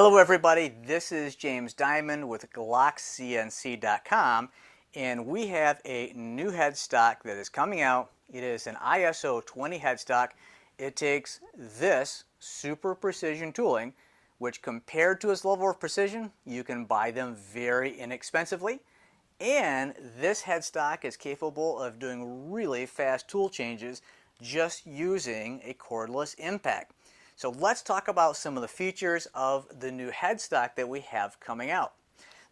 Hello everybody, this is James Diamond with GlockCNC.com, and we have a new headstock that is coming out. It is an ISO-20 headstock. It takes this super precision tooling, which compared to its level of precision, you can buy them very inexpensively. And this headstock is capable of doing really fast tool changes just using a cordless impact. So let's talk about some of the features of the new headstock that we have coming out.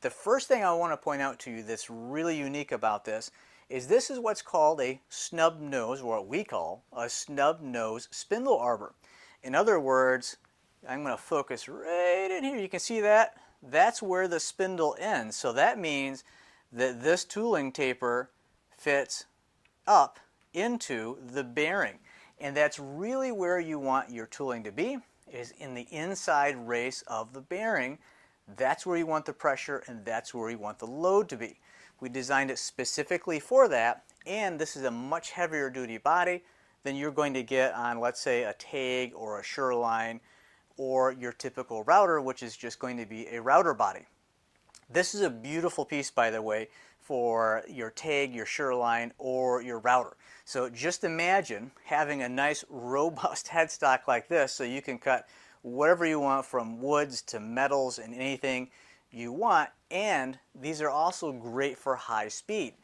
The first thing I want to point out to you that's really unique about this is what's called a snub nose, or what we call a snub nose spindle arbor. In other words, I'm going to focus right in here. You can see that? That's where the spindle ends. So that means that this tooling taper fits up into the bearing. And that's really where you want your tooling to be, is in the inside race of the bearing. That's where you want the pressure, and that's where you want the load to be. We designed it specifically for that, and this is a much heavier duty body than you're going to get on, let's say, a Taig or a Sherline or your typical router, which is just going to be a router body. This is a beautiful piece, by the way, for your Taig, your Sherline, or your router. So just imagine having a nice robust headstock like this, so you can cut whatever you want, from woods to metals and anything you want. And these are also great for high speed.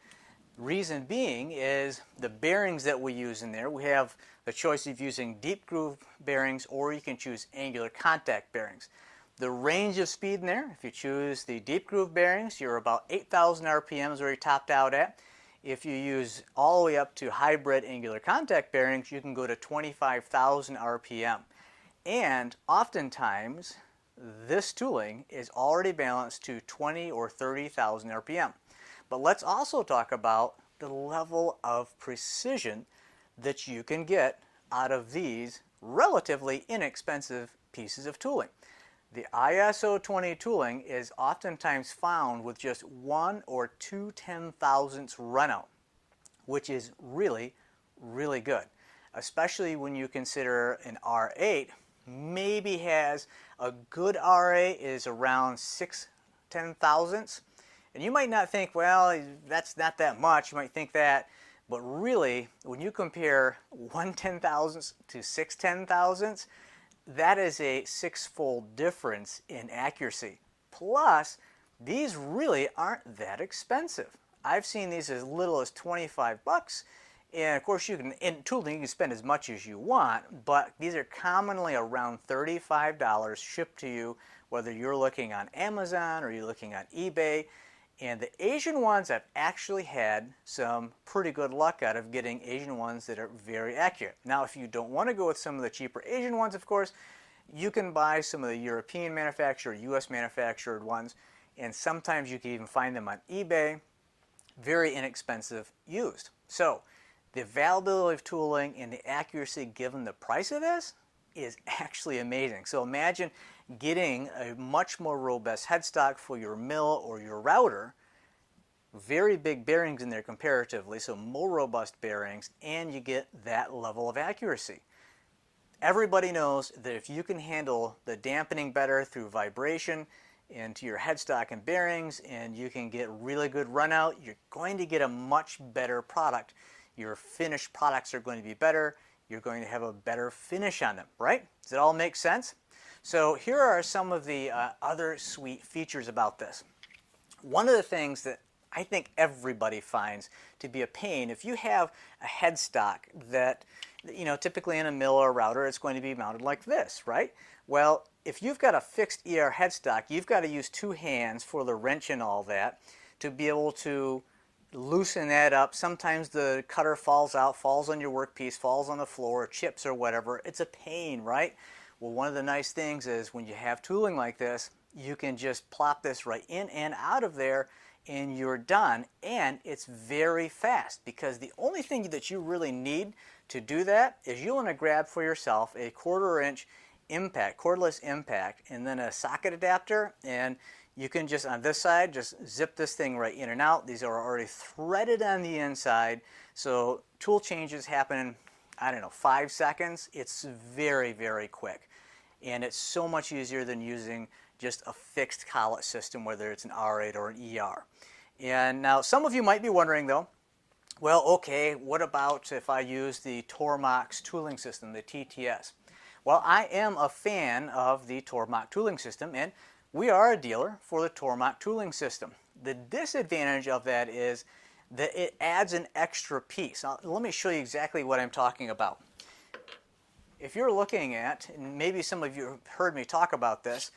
Reason being is the bearings that we use in there, we have the choice of using deep groove bearings, or you can choose angular contact bearings. The range of speed in there, if you choose the deep groove bearings, you're about 8,000 RPMs where you're topped out at. If you use all the way up to hybrid angular contact bearings, you can go to 25,000 RPM. And oftentimes, this tooling is already balanced to 20 or 30,000 RPM. But let's also talk about the level of precision that you can get out of these relatively inexpensive pieces of tooling. The ISO-20 tooling is oftentimes found with just 1 or 2 10,000ths runout, which is really, really good, especially when you consider an R8 maybe has a good R8 is around 6 10,000ths. And you might not think, well, that's not that much. You might think that. But really, when you compare 1 10,000ths to 6 10,000ths, that is a 6-fold difference in accuracy. Plus, these really aren't that expensive. I've seen these as little as 25 bucks. And of course, in tooling, you can spend as much as you want, but these are commonly around $35 shipped to you, whether you're looking on Amazon or you're looking on eBay. And the Asian ones, I've actually had some pretty good luck out of getting Asian ones that are very accurate. Now, if you don't want to go with some of the cheaper Asian ones, of course, you can buy some of the European manufactured, US manufactured ones, and sometimes you can even find them on eBay, very inexpensive, used. So, the availability of tooling and the accuracy given the price of this is actually amazing. So imagine getting a much more robust headstock for your mill or your router, very big bearings in there comparatively, so more robust bearings, and you get that level of accuracy. Everybody knows that if you can handle the dampening better through vibration into your headstock and bearings, and you can get really good runout, you're going to get a much better product. Your finished products are going to be better. You're going to have a better finish on them, right? Does it all make sense? So here are some of the other sweet features about this. One of the things that I think everybody finds to be a pain, if you have a headstock that, typically in a mill or a router, it's going to be mounted like this, right? Well, if you've got a fixed ER headstock, you've got to use 2 hands for the wrench and all that to be able to loosen that up. Sometimes the cutter falls out, falls on your workpiece, falls on the floor, chips or whatever. It's a pain, right? Well, one of the nice things is when you have tooling like this, you can just plop this right in and out of there and you're done. And it's very fast, because the only thing that you really need to do that is you want to grab for yourself a 1/4 inch impact, cordless impact, and then a socket adapter, and you can just, on this side, just zip this thing right in and out. These are already threaded on the inside, so tool changes happen in, I don't know, 5 seconds. It's very, very quick. and it's so much easier than using just a fixed collet system, whether it's an R8 or an ER. And now some of you might be wondering though, well, okay, what about if I use the Tormach's tooling system, the TTS? Well, I am a fan of the Tormach tooling system, and we are a dealer for the Tormach tooling system. The disadvantage of that is that it adds an extra piece. Now, let me show you exactly what I'm talking about. If you're looking at, and maybe some of you have heard me talk about this,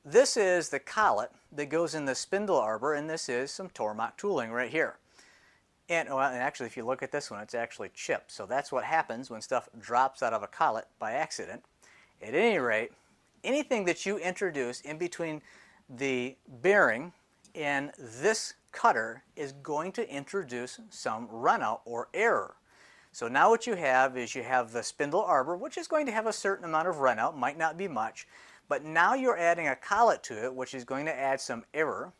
this is the collet that goes in the spindle arbor, and this is some Tormach tooling right here. And actually, if you look at this one, it's actually chipped. So that's what happens when stuff drops out of a collet by accident. At any rate, anything that you introduce in between the bearing and this cutter is going to introduce some runout or error. So now what you have is you have the spindle arbor, which is going to have a certain amount of runout, might not be much, but now you're adding a collet to it, which is going to add some error,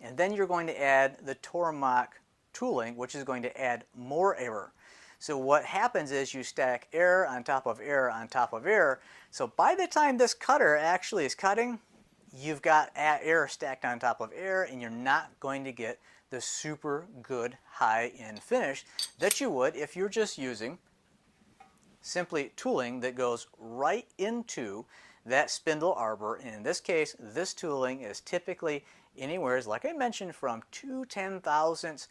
and then you're going to add the Tormach tooling, which is going to add more error. So what happens is you stack error on top of error on top of error. So by the time this cutter actually is cutting, you've got error stacked on top of error, and you're not going to get the super good high-end finish that you would if you're just using simply tooling that goes right into that spindle arbor. And in this case, this tooling is typically anywhere, like I mentioned, from 2/10,000ths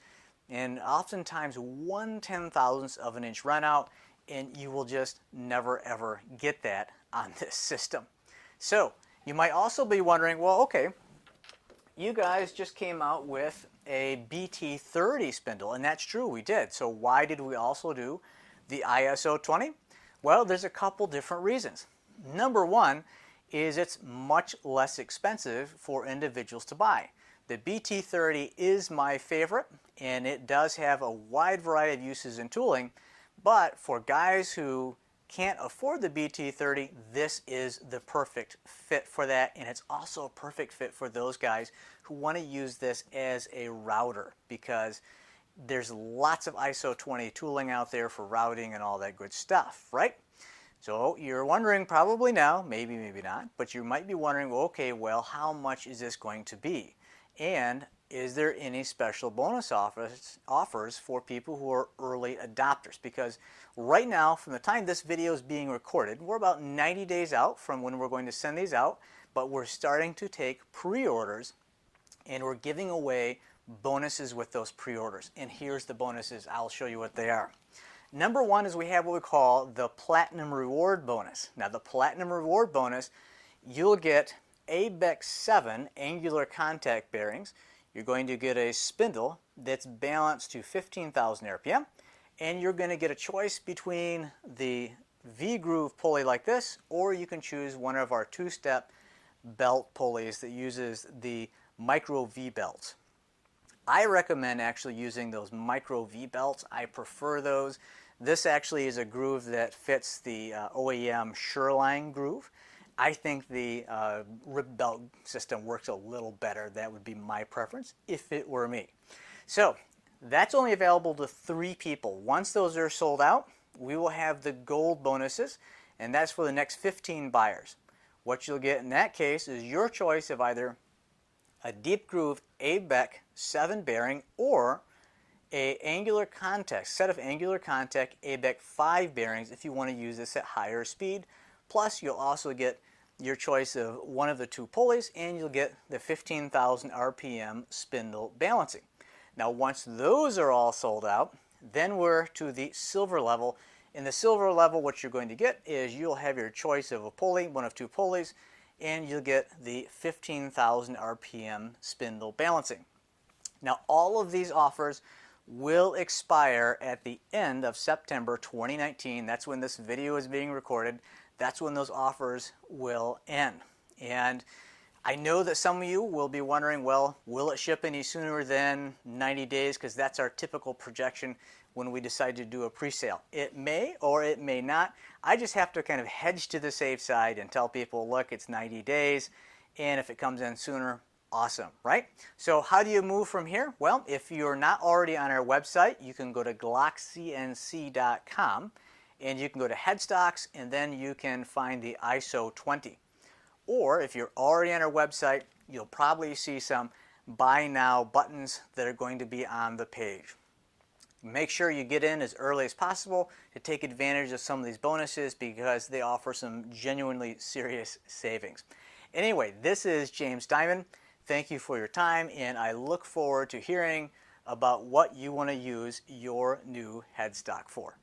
and oftentimes 1/10,000th of an inch runout, and you will just never ever get that on this system. So you might also be wondering, well, okay, you guys just came out with a BT30 spindle, and that's true, we did. So why did we also do the ISO-20? Well, there's a couple different reasons. Number one is it's much less expensive for individuals to buy. The BT30 is my favorite, and it does have a wide variety of uses in tooling, but for guys who can't afford the BT30, this is the perfect fit for that, and it's also a perfect fit for those guys who want to use this as a router, because there's lots of ISO-20 tooling out there for routing and all that good stuff, right? So you're wondering probably now, maybe, maybe not, but you might be wondering, well, okay, well, how much is this going to be? And is there any special bonus offers for people who are early adopters? Because right now, from the time this video is being recorded, we're about 90 days out from when we're going to send these out, but we're starting to take pre-orders, and we're giving away bonuses with those pre-orders. And here's the bonuses. I'll show you what they are. Number one is we have what we call the Platinum Reward Bonus. Now the Platinum Reward Bonus, you'll get ABEC 7 angular contact bearings. You're going to get a spindle that's balanced to 15,000 RPM, and you're going to get a choice between the V-groove pulley like this, or you can choose one of our two-step belt pulleys that uses the micro V-belts. I recommend actually using those micro V-belts. I prefer those. This actually is a groove that fits the OEM Sherline groove. I think the rib belt system works a little better. That would be my preference if it were me. So that's only available to 3 people. Once those are sold out, we will have the gold bonuses, and that's for the next 15 buyers. What you'll get in that case is your choice of either a deep groove ABEC 7 bearing or a angular contact, set of angular contact ABEC 5 bearings if you want to use this at higher speed. Plus you'll also get your choice of one of the 2 pulleys, and you'll get the 15,000 RPM spindle balancing. Now once those are all sold out, then we're to the silver level. In the silver level, what you're going to get is you'll have your choice of a pulley, one of 2 pulleys, and you'll get the 15,000 RPM spindle balancing. Now all of these offers will expire at the end of September 2019. That's when this video is being recorded. That's when those offers will end. And I know that some of you will be wondering, well, will it ship any sooner than 90 days? Because that's our typical projection when we decide to do a pre-sale. It may or it may not. I just have to kind of hedge to the safe side and tell people, look, it's 90 days, and if it comes in sooner, awesome, right? So how do you move from here? Well, if you're not already on our website, you can go to GlockCNC.com, and you can go to Headstocks and then you can find the ISO-20. Or if you're already on our website, you'll probably see some buy now buttons that are going to be on the page. Make sure you get in as early as possible to take advantage of some of these bonuses because they offer some genuinely serious savings. Anyway, this is James Diamond. Thank you for your time, and I look forward to hearing about what you want to use your new headstock for.